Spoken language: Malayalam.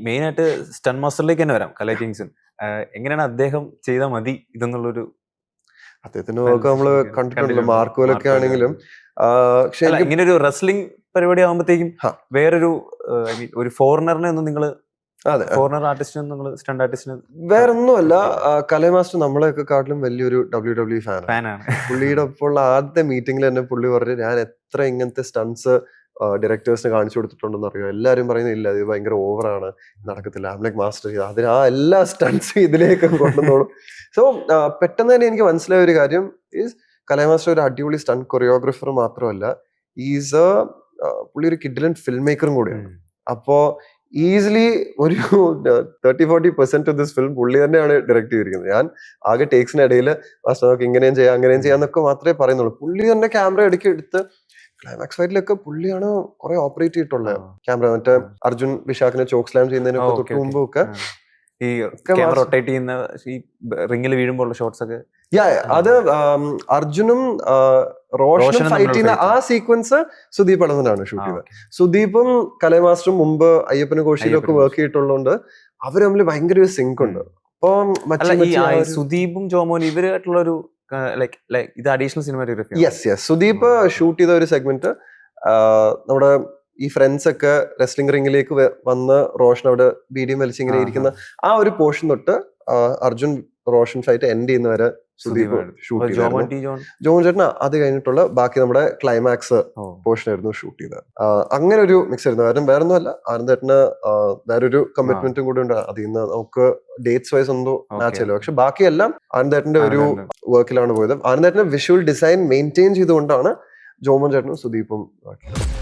മെയിൻ ആയിട്ട് സ്റ്റൺ മാസ്റ്ററിലേക്ക് തന്നെ വരാം. കല കിങ്സൺ എങ്ങനെയാണ് അദ്ദേഹം ചെയ്താൽ മതി ഇതെന്നുള്ളൊരു അദ്ദേഹത്തിന്റെ വർക്ക് നമ്മള് കണ്ടിട്ടുണ്ടല്ലോ, മാർക്കോലൊക്കെ ആണെങ്കിലും. ഇങ്ങനെ ഒരു റെസ്ലിംഗ് പരിപാടി ആകുമ്പോഴത്തേക്കും വേറൊരു ഐ മീൻ ഒരു ഫോറിനറിനെ ഒന്നും നിങ്ങൾ ഫോറിനർ ആർട്ടിസ്റ്റിനെ നിങ്ങൾ സ്റ്റണ്ട് ആർട്ടിസ്റ്റിന് വേറൊന്നുമല്ല, കല മാസ്റ്റർ നമ്മളെയൊക്കെ കാട്ടിലും വലിയൊരു WWE ഫാനാണ്. പുള്ളിയുടെ ഒപ്പമുള്ള ആദ്യത്തെ മീറ്റിംഗിൽ തന്നെ പുള്ളി പറഞ്ഞു, ഞാൻ എത്ര ഇങ്ങനത്തെ സ്റ്റൺസ് ഡയറക്ടേഴ്സിന് കാണിച്ചു കൊടുത്തിട്ടുണ്ടെന്ന് അറിയോ, എല്ലാവരും പറയുന്നത് ഇല്ല ഇത് ഭയങ്കര ഓവറാണ്, നടക്കത്തില്ല. ലൈക്ക് മാസ്റ്റർ അതിന് ആ എല്ലാ സ്റ്റൺസും ഇതിലേക്ക് കൊണ്ടുവന്നോളും. സോ പെട്ടെന്ന് തന്നെ എനിക്ക് മനസ്സിലായ ഒരു കാര്യം ഈസ് കല മാസ്റ്റർ ഒരു അടിപൊളി സ്റ്റണ്ട് കൊറിയോഗ്രാഫർ മാത്രമല്ല, ഈസ് പുള്ളി ഒരു കിഡിലൻ ഫിൽം മേക്കറും കൂടിയാണ്. അപ്പോ ഈസിലി ഒരു 30-40% ഓഫ് ദിസ് ഫിലിം പുള്ളി തന്നെയാണ് ഡയറക്ട് ചെയ്തിരിക്കുന്നത്. ഞാൻ ആകെ ടേക്സിനിടയിൽ മാസ്റ്റർ നമുക്ക് ഇങ്ങനെയും ചെയ്യാം അങ്ങനെയും ചെയ്യാന്നൊക്കെ മാത്രമേ പറയുന്നുള്ളൂ. പുള്ളി തന്നെ ക്യാമറ ഇടയ്ക്ക് എടുത്ത് ക്ലൈമാക്സ് ഫൈറ്റിലൊക്കെ പുള്ളിയാണ് കുറെ ഓപ്പറേറ്റ് ചെയ്തിട്ടുള്ളത് ക്യാമറ. മറ്റേ അർജുൻ വിശാഖിനെ ചോക്ക് സ്ലാം ചെയ്യുന്നതിനൊക്കെ തൊട്ട് മുമ്പ് ഒക്കെ ഈ റൊട്ടേറ്റ് ചെയ്യുന്ന ഈ റിംഗിൽ വീഴുമ്പോൾ ഷോട്ട്സ് ഒക്കെ അത് അർജുനും റോഷനും ഫൈറ്റ് ചെയ്യുന്ന ആ സീക്വൻസ് സുദീപ് അടവനാണ് ഷൂട്ട് ചെയ്തത്. സുദീപും കലമാസ്റ്ററും മുമ്പ് അയ്യപ്പനും കോശിയിലും ഒക്കെ വർക്ക് ചെയ്തിട്ടുള്ളതുകൊണ്ട് അവർ തമ്മിൽ ഭയങ്കര ഒരു സിങ്ക് ഉണ്ട്. അപ്പൊ സുദീപും ജോമോനും ഇവരായിട്ടുള്ള ഒരു ഇത് additional cinematography. Yes Sudeep shoot ചെയ്ത ഒരു സെഗ്മെന്റ് നമ്മുടെ ഈ ഫ്രണ്ട്സ് ഒക്കെ റെസ്ലിംഗ് റിംഗിലേക്ക് വന്ന് റോഷൻ അവിടെ ബീഡിയം വലിച്ചിങ്ങനെ ഇരിക്കുന്ന ആ ഒരു പോർഷൻ തൊട്ട് അർജുൻ റോഷൻ ഫൈറ്റ് എൻഡ് ചെയ്യുന്നവരെ സുദീപ് ഷൂട്ട് ചെയ്തു. ജോൺ ചേട്ടൻ അത് കഴിഞ്ഞിട്ടുള്ള ബാക്കി നമ്മുടെ ക്ലൈമാക്സ് പോർഷൻ ആയിരുന്നു ഷൂട്ട് ചെയ്തത്. അങ്ങനെ ഒരു മിക്സ് ആയിരുന്നു. കാരണം വേറെ ഒന്നും അല്ല, ആനന്ദേട്ടന് വേറൊരു കമ്മിറ്റ്മെന്റും കൂടെ ഉണ്ട്. അതിൽ നിന്ന് നമുക്ക് ഡേറ്റ്സ് വൈസ് ഒന്നും മാച്ച് ചെയ്യില്ല. പക്ഷെ ബാക്കിയെല്ലാം ആനന്ദേട്ടന്റെ ഒരു വർക്കിലാണ് പോയത്. ആനന്ദേട്ടന്റെ വിഷ്വൽ ഡിസൈൻ മെയിൻറ്റെയിൻ ചെയ്തുകൊണ്ടാണ് ജോമോൻ ചേട്ടനും സുദീപും വർക്ക് ചെയ്തത്.